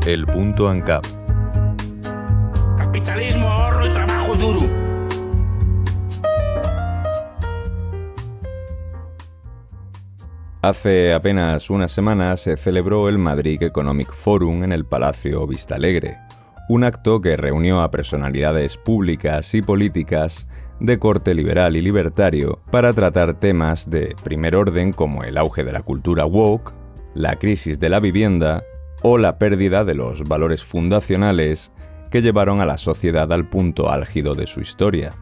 El punto ANCAP. Capitalismo, ahorro y trabajo duro. Hace apenas unas semanas se celebró el Madrid Economic Forum en el Palacio Vistalegre, un acto que reunió a personalidades públicas y políticas de corte liberal y libertario para tratar temas de primer orden como el auge de la cultura woke, la crisis de la vivienda o la pérdida de los valores fundacionales que llevaron a la sociedad al punto álgido de su historia.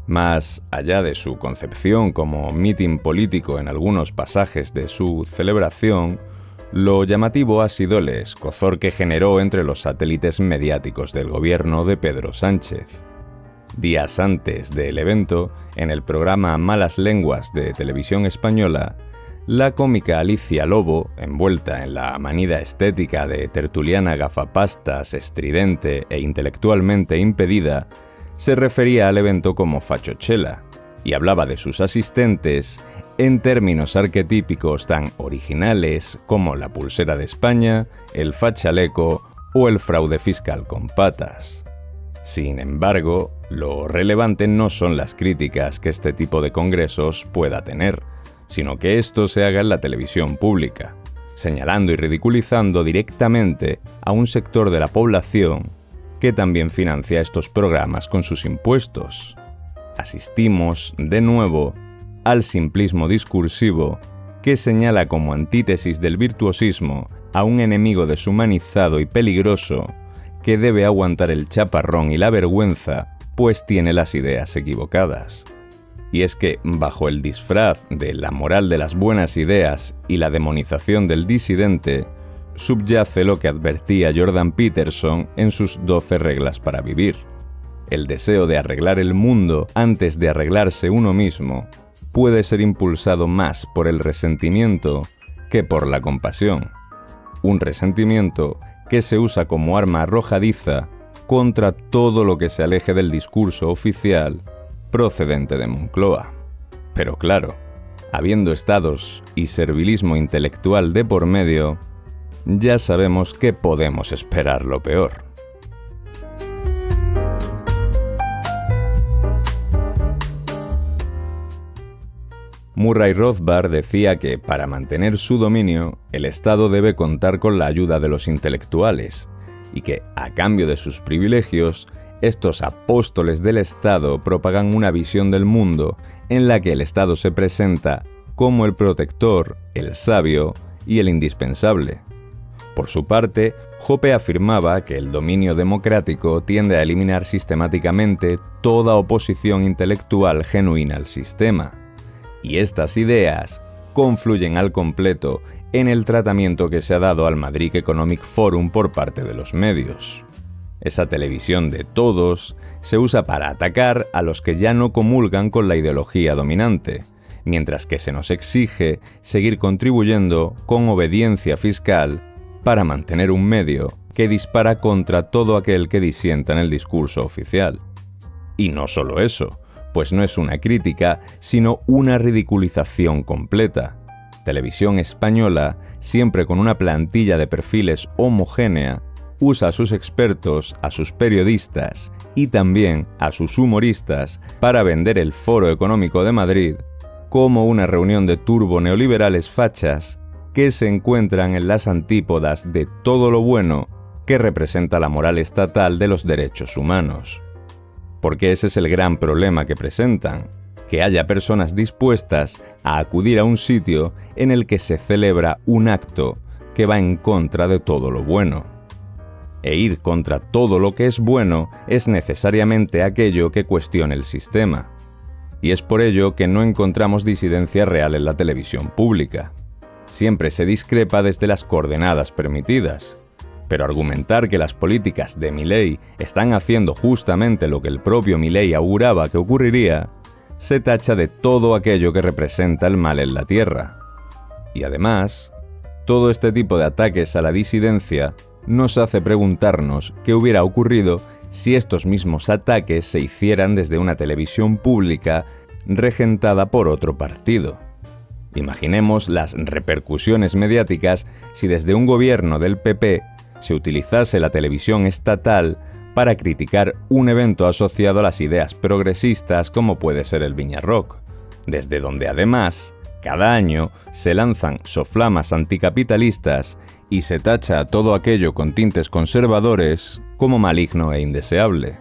Más allá de su concepción como mitin político en algunos pasajes de su celebración, lo llamativo ha sido el escozor que generó entre los satélites mediáticos del gobierno de Pedro Sánchez. Días antes del evento, en el programa Malas Lenguas de Televisión Española, la cómica Alicia Lobo, envuelta en la manida estética de tertuliana gafapastas, estridente e intelectualmente impedida, se refería al evento como fachochela y hablaba de sus asistentes en términos arquetípicos tan originales como la pulsera de España, el fachaleco o el fraude fiscal con patas. Sin embargo, lo relevante no son las críticas que este tipo de congresos pueda tener, sino que esto se haga en la televisión pública, señalando y ridiculizando directamente a un sector de la población que también financia estos programas con sus impuestos. Asistimos, de nuevo, al simplismo discursivo que señala como antítesis del virtuosismo a un enemigo deshumanizado y peligroso que debe aguantar el chaparrón y la vergüenza, pues tiene las ideas equivocadas. Y es que, bajo el disfraz de la moral de las buenas ideas y la demonización del disidente, subyace lo que advertía Jordan Peterson en sus 12 reglas para vivir. El deseo de arreglar el mundo antes de arreglarse uno mismo puede ser impulsado más por el resentimiento que por la compasión. Un resentimiento que se usa como arma arrojadiza contra todo lo que se aleje del discurso oficial procedente de Moncloa. Pero claro, habiendo estados y servilismo intelectual de por medio, ya sabemos que podemos esperar lo peor. Murray Rothbard decía que para mantener su dominio, el Estado debe contar con la ayuda de los intelectuales, y que, a cambio de sus privilegios, estos apóstoles del Estado propagan una visión del mundo en la que el Estado se presenta como el protector, el sabio y el indispensable. Por su parte, Hoppe afirmaba que el dominio democrático tiende a eliminar sistemáticamente toda oposición intelectual genuina al sistema. Y estas ideas confluyen al completo en el tratamiento que se ha dado al Madrid Economic Forum por parte de los medios. Esa televisión de todos se usa para atacar a los que ya no comulgan con la ideología dominante, mientras que se nos exige seguir contribuyendo con obediencia fiscal para mantener un medio que dispara contra todo aquel que disienta en el discurso oficial. Y no solo eso, pues no es una crítica, sino una ridiculización completa. Televisión Española, siempre con una plantilla de perfiles homogénea, usa a sus expertos, a sus periodistas y también a sus humoristas para vender el Foro Económico de Madrid como una reunión de turbo-neoliberales fachas que se encuentran en las antípodas de todo lo bueno que representa la moral estatal de los derechos humanos. Porque ese es el gran problema que presentan, que haya personas dispuestas a acudir a un sitio en el que se celebra un acto que va en contra de todo lo bueno. E ir contra todo lo que es bueno es necesariamente aquello que cuestione el sistema. Y es por ello que no encontramos disidencia real en la televisión pública. Siempre se discrepa desde las coordenadas permitidas. Pero argumentar que las políticas de Milei están haciendo justamente lo que el propio Milei auguraba que ocurriría, se tacha de todo aquello que representa el mal en la tierra. Y además, todo este tipo de ataques a la disidencia nos hace preguntarnos qué hubiera ocurrido si estos mismos ataques se hicieran desde una televisión pública regentada por otro partido. Imaginemos las repercusiones mediáticas si desde un gobierno del PP se utilizase la televisión estatal para criticar un evento asociado a las ideas progresistas como puede ser el Viña Rock, desde donde además, cada año se lanzan soflamas anticapitalistas y se tacha a todo aquello con tintes conservadores como maligno e indeseable.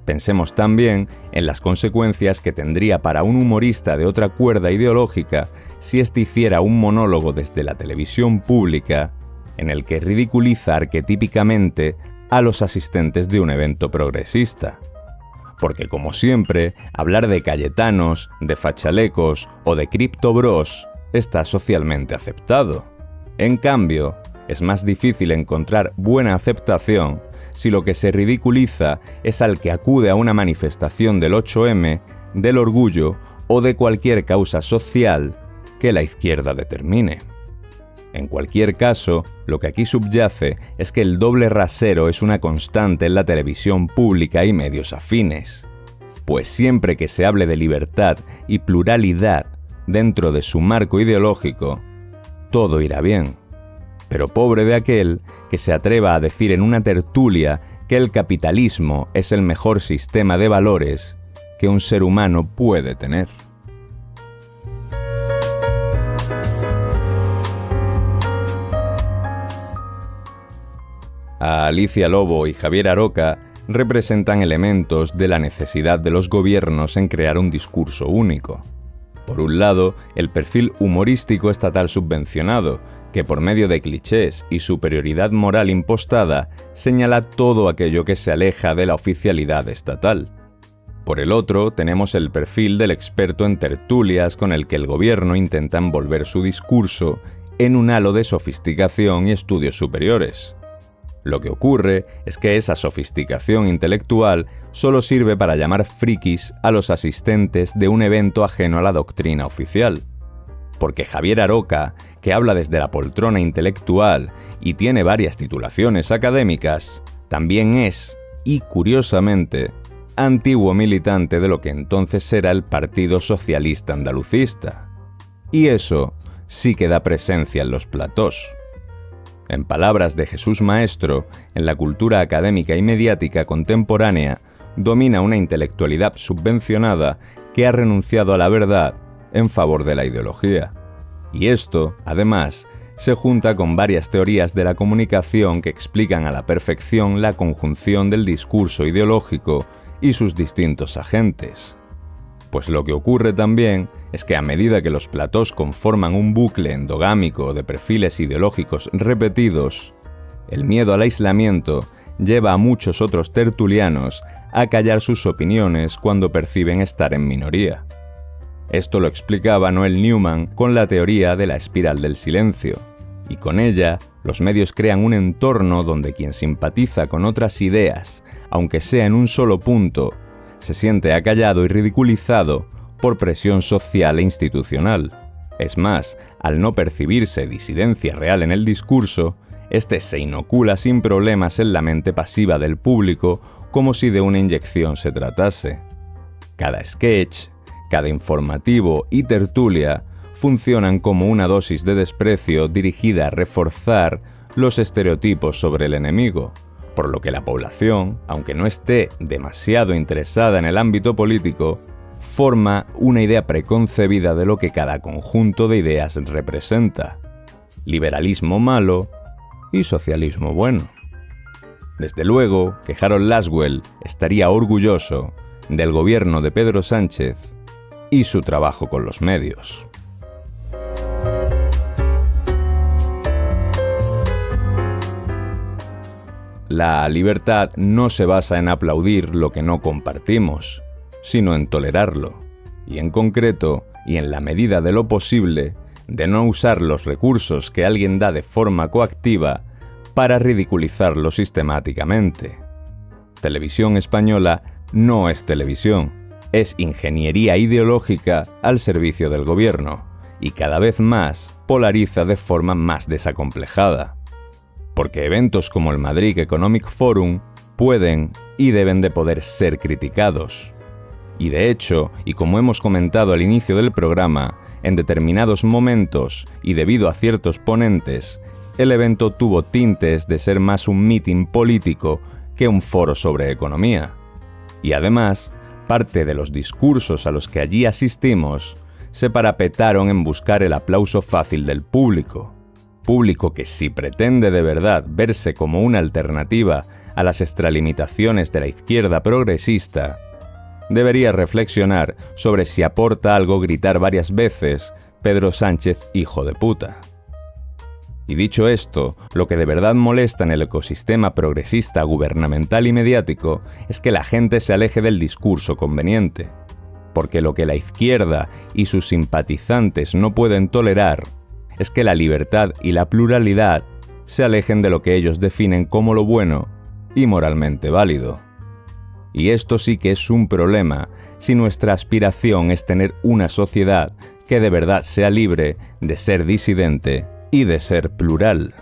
Pensemos también en las consecuencias que tendría para un humorista de otra cuerda ideológica si éste hiciera un monólogo desde la televisión pública en el que ridiculiza arquetípicamente a los asistentes de un evento progresista. Porque como siempre, hablar de Cayetanos, de fachalecos o de Crypto Bros está socialmente aceptado. En cambio, es más difícil encontrar buena aceptación si lo que se ridiculiza es al que acude a una manifestación del 8M, del orgullo o de cualquier causa social que la izquierda determine. En cualquier caso, lo que aquí subyace es que el doble rasero es una constante en la televisión pública y medios afines, pues siempre que se hable de libertad y pluralidad dentro de su marco ideológico, todo irá bien. Pero pobre de aquel que se atreva a decir en una tertulia que el capitalismo es el mejor sistema de valores que un ser humano puede tener. A Alicia Lobo y Javier Aroca representan elementos de la necesidad de los gobiernos en crear un discurso único. Por un lado, el perfil humorístico estatal subvencionado, que por medio de clichés y superioridad moral impostada, señala todo aquello que se aleja de la oficialidad estatal. Por el otro, tenemos el perfil del experto en tertulias con el que el gobierno intenta envolver su discurso en un halo de sofisticación y estudios superiores. Lo que ocurre es que esa sofisticación intelectual solo sirve para llamar frikis a los asistentes de un evento ajeno a la doctrina oficial. Porque Javier Aroca, que habla desde la poltrona intelectual y tiene varias titulaciones académicas, también es, y curiosamente, antiguo militante de lo que entonces era el Partido Socialista Andalucista. Y eso sí que da presencia en los platós. En palabras de Jesús Maestro, en la cultura académica y mediática contemporánea domina una intelectualidad subvencionada que ha renunciado a la verdad en favor de la ideología. Y esto, además, se junta con varias teorías de la comunicación que explican a la perfección la conjunción del discurso ideológico y sus distintos agentes. Pues lo que ocurre también es que a medida que los platós conforman un bucle endogámico de perfiles ideológicos repetidos, el miedo al aislamiento lleva a muchos otros tertulianos a callar sus opiniones cuando perciben estar en minoría. Esto lo explicaba Noel Newman con la teoría de la espiral del silencio, y con ella los medios crean un entorno donde quien simpatiza con otras ideas, aunque sea en un solo punto, se siente acallado y ridiculizado por presión social e institucional. Es más, al no percibirse disidencia real en el discurso, este se inocula sin problemas en la mente pasiva del público como si de una inyección se tratase. Cada sketch, cada informativo y tertulia funcionan como una dosis de desprecio dirigida a reforzar los estereotipos sobre el enemigo, por lo que la población, aunque no esté demasiado interesada en el ámbito político, forma una idea preconcebida de lo que cada conjunto de ideas representa: liberalismo malo y socialismo bueno. Desde luego que Harold Lasswell estaría orgulloso del gobierno de Pedro Sánchez y su trabajo con los medios. La libertad no se basa en aplaudir lo que no compartimos, sino en tolerarlo, y en concreto, y en la medida de lo posible, de no usar los recursos que alguien da de forma coactiva para ridiculizarlo sistemáticamente. Televisión española no es televisión, es ingeniería ideológica al servicio del gobierno, y cada vez más polariza de forma más desacomplejada. Porque eventos como el Madrid Economic Forum pueden y deben de poder ser criticados. Y de hecho, y como hemos comentado al inicio del programa, en determinados momentos y debido a ciertos ponentes, el evento tuvo tintes de ser más un meeting político que un foro sobre economía. Y además, parte de los discursos a los que allí asistimos se parapetaron en buscar el aplauso fácil del público. Público que, si pretende de verdad verse como una alternativa a las extralimitaciones de la izquierda progresista, debería reflexionar sobre si aporta algo gritar varias veces «Pedro Sánchez, hijo de puta». Y dicho esto, lo que de verdad molesta en el ecosistema progresista gubernamental y mediático es que la gente se aleje del discurso conveniente. Porque lo que la izquierda y sus simpatizantes no pueden tolerar es que la libertad y la pluralidad se alejen de lo que ellos definen como lo bueno y moralmente válido. Y esto sí que es un problema si nuestra aspiración es tener una sociedad que de verdad sea libre de ser disidente y de ser plural.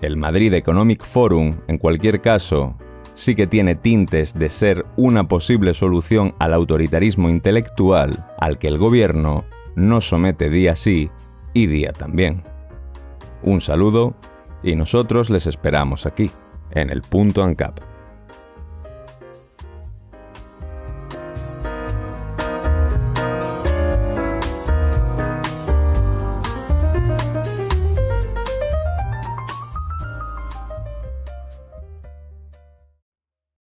El Madrid Economic Forum, en cualquier caso, sí que tiene tintes de ser una posible solución al autoritarismo intelectual al que el gobierno nos somete día sí y día también. Un saludo y nosotros les esperamos aquí, en el Punto ANCAP.